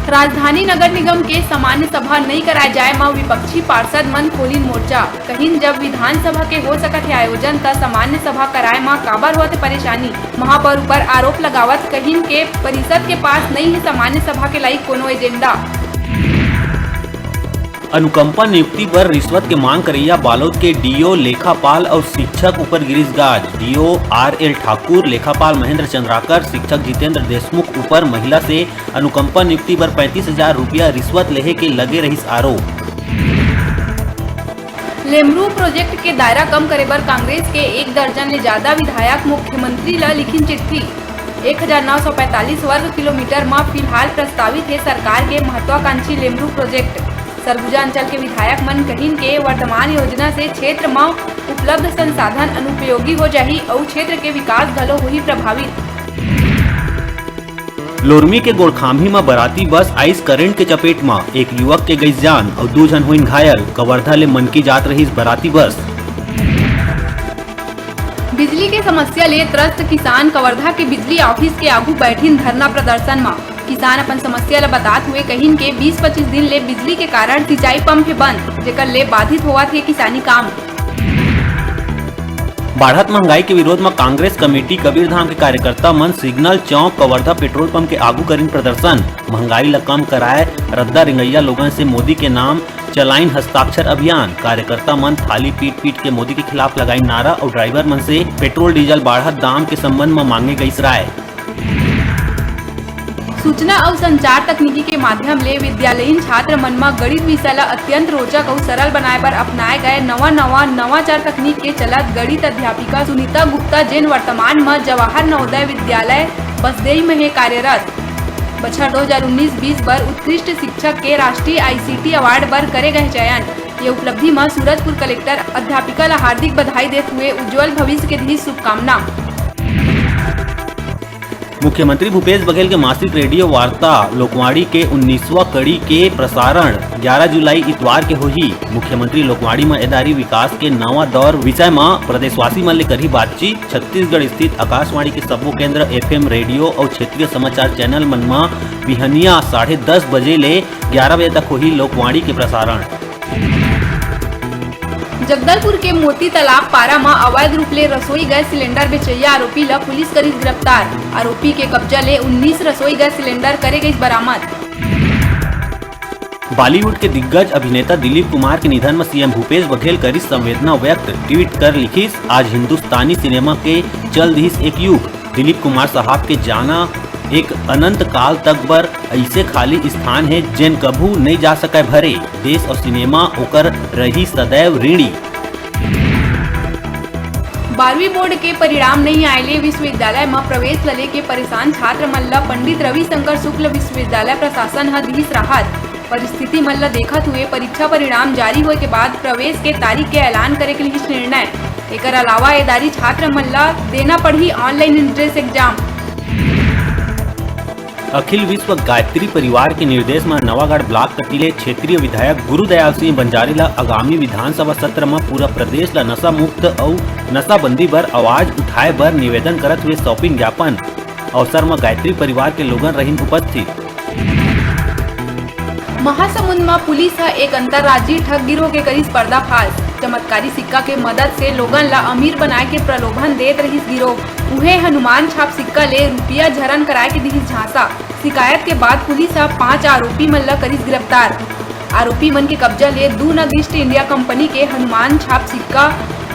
राजधानी नगर निगम के सामान्य सभा नहीं कराए जाए मा विपक्षी पार्षद मन खोलिन मोर्चा। कहीं जब विधानसभा के हो सकत है आयोजन त सामान्य सभा कराए मा काबर होत परेशानी। महापौर ऊपर आरोप लगावत कहीं के परिषद के पास नहीं है सामान्य सभा के लायक कोनो एजेंडा। अनुकंपा नियुक्ति पर रिश्वत के मांग करैया बालोद के डीओ लेखापाल और शिक्षक ऊपर गिरीश गाज। Do RL. ठाकुर, लेखापाल महेंद्र चंद्राकर, शिक्षक जितेंद्र देशमुख ऊपर महिला से अनुकंपा नियुक्ति पर 35,000 रुपया रिश्वत लेहे के लगे रहिस आरोप। लेमरू प्रोजेक्ट के दायरा कम करे बर कांग्रेस के 1 दर्जन ले ज्यादा विधायक मुख्यमंत्री ला लिखिन चिट्ठी। 1945 वर्ग किलोमीटर में फिलहाल प्रस्तावित है सरकार के महत्वाकांक्षी लेमरू प्रोजेक्ट। सरगुजा अंचल के विधायक मन कहिन के वर्तमान योजना से क्षेत्र में उपलब्ध संसाधन अनुपयोगी हो जाही और क्षेत्र के विकास घलो होही प्रभावित। लोरमी के गोड़खाम्ही में बराती बस आइस करंट के चपेट में, एक युवक के गई जान और 2 जन हुई घायल। कवर्धा ले मनकी जात रही बराती बस। बिजली के समस्या ले त्रस्त किसान कवर्धा के बिजली ऑफिस के आगू बैठिन धरना प्रदर्शन में। किसान अपन समस्या ला बतात हुए कहिन के 20-25 दिन ले बिजली के कारण सिंचाई पंप है बंद, जेकर ले बाधित होवा थे किसानी काम। बढ़त महंगाई के विरोध में कांग्रेस कमेटी कबीरधाम के कार्यकर्ता मन सिग्नल चौक कवर्धा पेट्रोल पंप के आगू करीन प्रदर्शन। महंगाई ला कम कराए रद्दा रिंगैया लोगन से मोदी के नाम चलाइन हस्ताक्षर अभियान। कार्यकर्ता मन थाली पीट पीट के मोदी के खिलाफ लगाई नारा और ड्राइवर मन से पेट्रोल डीजल बढ़त दाम के संबंध में मांगे गई राय। सूचना और संचार तकनीकी के माध्यम ले विद्यालयीन छात्र मन में गणित विषय ला अत्यंत रोचक और सरल बनाए बर अपनाए गए नवाचार तकनीक के चलत गणित अध्यापिका सुनीता गुप्ता जेन वर्तमान में जवाहर नवोदय विद्यालय बसदेई में है कार्यरत, बछर 2019-20 बर उत्कृष्ट शिक्षक के राष्ट्रीय ICT अवार्ड बर करे गए चयन। ये उपलब्धि में सूरजपुर कलेक्टर अध्यापिका ला हार्दिक बधाई देते हुए उज्जवल भविष्य के दी शुभकामना। मुख्यमंत्री भूपेश बघेल के मासिक रेडियो वार्ता लोकवाणी के 19वां कड़ी के प्रसारण 11 जुलाई इतवार के होही। मुख्यमंत्री लोकवाणी में एदारी विकास के नवा दौर विषय में प्रदेशवासी मन ले करी बातचीत। छत्तीसगढ़ स्थित आकाशवाणी के सब्बो केंद्र FM रेडियो और क्षेत्रीय समाचार चैनल मन में बिहनिया 10:30 बजे ले 11 बजे तक होही लोकवाणी के प्रसारण। जगदलपुर के मोती तालाब पारा में अवैध रूप ले रसोई गैस सिलेंडर बेचैया आरोपी ला पुलिस करी गिरफ्तार। आरोपी के कब्जा ले 19 रसोई गैस सिलेंडर करे गई बरामद। बॉलीवुड के दिग्गज अभिनेता दिलीप कुमार के निधन में सीएम भूपेश बघेल करी संवेदना व्यक्त। ट्वीट कर लिखिस, आज हिंदुस्तानी सिनेमा के चल दिस एक युग। दिलीप कुमार साहब के जाना एक अनंत काल तक बर ऐसे खाली स्थान है जेन कभू नहीं जा सके भरे। देश और सिनेमा ओकर रही सदैव ऋणी। 12वीं बोर्ड के परिणाम नहीं आयले विश्वविद्यालय में प्रवेश लले के परेशान छात्र मन ला पंडित रविशंकर शुक्ल विश्वविद्यालय प्रशासन ह दिस राहत। परिस्थिति मन ला देखत हुए परीक्षा परिणाम जारी होए के बाद प्रवेश के तारीख के ऐलान करे के लिए निर्णय। एकर अलावा एदारी छात्र मन ला देना पड़ी ऑनलाइन एंट्रेंस एग्जाम। अखिल विश्व गायत्री परिवार के निर्देश में नवागढ़ ब्लॉक कटीले क्षेत्रीय विधायक गुरुदयाल सिंह बंजारी ला आगामी विधानसभा सत्र में पूरा प्रदेश ला नशा मुक्त और नशाबंदी बर आवाज उठाए बर निवेदन करत हुए सौंपिन ज्ञापन। अवसर में गायत्री परिवार के लोगन रहिन उपस्थित। महासमुंद में पुलिस एक अंतर्राज्यीय ठग गिरोह के करीस पर्दाफाश। चमत्कारी सिक्का के मदद से लोगन ला अमीर बनाए के प्रलोभन देत रही गिरोह। उहे हनुमान छाप सिक्का ले रुपया झरन कराए के दी झांसा। शिकायत के बाद पुलिस 5 आरोपी मन ला करीस गिरफ्तार। आरोपी मन के कब्जा ले 2 नग ईस्ट इंडिया कंपनी के हनुमान छाप सिक्का,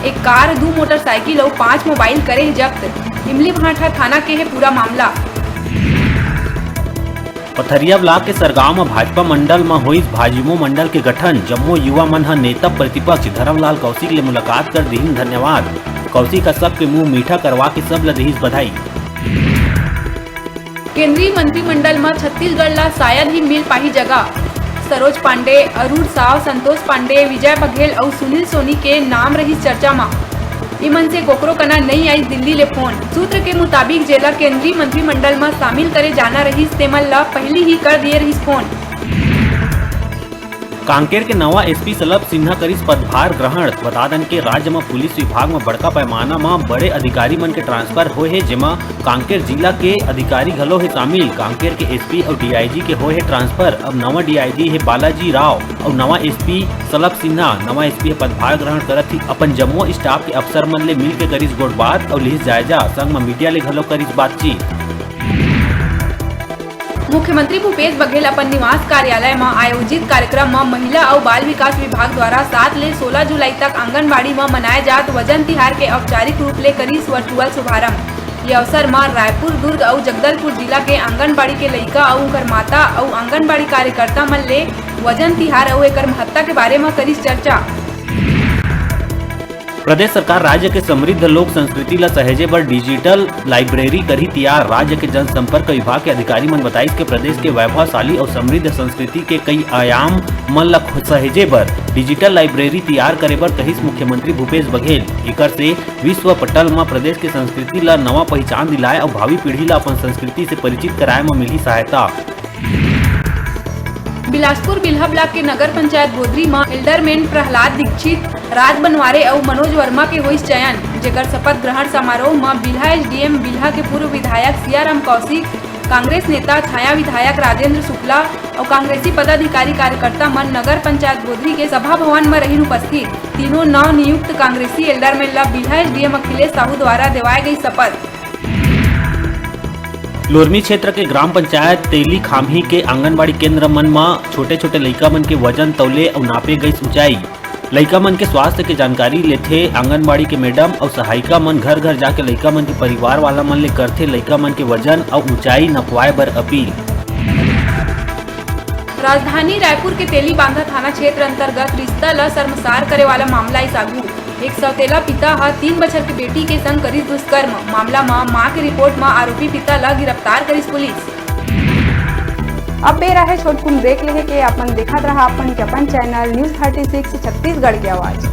एक कार, 2 मोटरसाइकिल और 5 मोबाइल करे जब्त। इमली भाटा थाना के है पूरा मामला। पथरिया ब्लॉक के सरगांव में भाजपा मंडल में हुई भाजयुमो मंडल के गठन। जम्मो युवा मन नेता प्रतिपक्ष धर्मलाल कौशिक ले मुलाकात कर दीन धन्यवाद। कौशिक सबके मुंह मीठा करवा के सब लदीस बधाई। केंद्रीय मंत्रिमंडल में छत्तीसगढ़ ला शायद ही मिल पाही जगह। सरोज पांडे, अरुण साव, संतोष पांडे, विजय बघेल और सुनील सोनी के नाम रही चर्चा में। इमन से गोकरो कना नहीं आई दिल्ली ले फोन। सूत्र के मुताबिक जेला केंद्रीय मंत्रिमंडल में शामिल करे जाना रही तेमन ला पहली ही कर दिए रही फोन। कांकेर के नवा एसपी सलभ सिन्हा करिस पदभार ग्रहण। बता दन के राज्य में पुलिस विभाग में बड़का पैमाना में बड़े अधिकारी मन के ट्रांसफर होए हे, जेमा कांकेर जिला के अधिकारी घलो है शामिल। कांकेर के एसपी और डीआईजी के होए है ट्रांसफर। अब नवा डीआईजी है बालाजी राव और नवा एसपी सलभ सिन्हा। नवा एसपी पदभार ग्रहण करत ही अपन जम्मू स्टाफ के अफसर मन ले मिल के करिस गोट बात और लिहिस जायजा। संग में मीडिया ले घलो करिस बातचीत। मुख्यमंत्री भूपेश बघेल अपन निवास कार्यालय में आयोजित कार्यक्रम में महिला और बाल विकास विभाग द्वारा 7 ले 16 जुलाई तक आंगनबाड़ी में मनाए जात वजन तिहार के औपचारिक रूप ले करिस वर्चुअल शुभारंभ। ये अवसर में रायपुर, दुर्ग और जगदलपुर जिला के आंगनबाड़ी के लइका और उनकर माता और आंगनबाड़ी कार्यकर्ता मन ले वजन तिहार और एकर महत्ता के बारे में करिस चर्चा। प्रदेश सरकार राज्य के समृद्ध लोक संस्कृति ला सहेजे बर डिजिटल लाइब्रेरी करही तैयार। राज्य के जनसंपर्क विभाग के अधिकारी मन बताइस के प्रदेश के वैभवशाली और समृद्ध संस्कृति के कई आयाम मन ला सहेजे बर डिजिटल लाइब्रेरी तैयार करे बर कहिस मुख्यमंत्री भूपेश बघेल। एकर से विश्व पटल में प्रदेश के संस्कृति ला नवा पहचान दिलाए और भावी पीढ़ी ला अपन संस्कृति से परिचित कराए में मिली सहायता। बिलासपुर बिल्हा ब्लॉक के नगर पंचायत गोदरी में एल्डरमैन प्रहलाद दीक्षित, राज बनवारे और मनोज वर्मा के होइस चयन। जेकर शपथ ग्रहण समारोह में बिल्हा एसडीएम बिल्हा के पूर्व विधायक सियाराम कौशिक, कांग्रेस नेता छाया विधायक राजेंद्र शुक्ला और कांग्रेसी पदाधिकारी कार्यकर्ता मन नगर पंचायत गोदरी के सभा भवन में रही उपस्थित। तीनों नव नियुक्त कांग्रेसी एल्डरमैन ला बिल्हा एसडीएम अखिलेश साहू द्वारा दिवाई गई शपथ। लोरमी क्षेत्र के ग्राम पंचायत तेली खामही के आंगनबाड़ी केंद्र मन में छोटे छोटे लइका मन के वजन तौले और नापे गई ऊंचाई। लइका मन के स्वास्थ्य के जानकारी लेथे आंगनबाड़ी के मैडम और सहायिका मन घर घर जाके लइका मन के परिवार वाला मन ले करथे लइका मन के वजन और ऊंचाई नपवाए बर अपील। राजधानी रायपुर के तेली बांधा थाना क्षेत्र अंतर्गत रिश्ता ला शर्मसार करे वाला मामला इस आगू। एक सौतेला पिता 3 बछर के बेटी के संग करिस दुष्कर्म। मामला में मां के रिपोर्ट में आरोपी पिता ला गिरफ्तार करिस पुलिस। अब बेरा है छोटकुन ब्रेक लेहे के अपन देखत रहा अपन चैनल न्यूज़ 36 छत्तीसगढ़ की आवाज।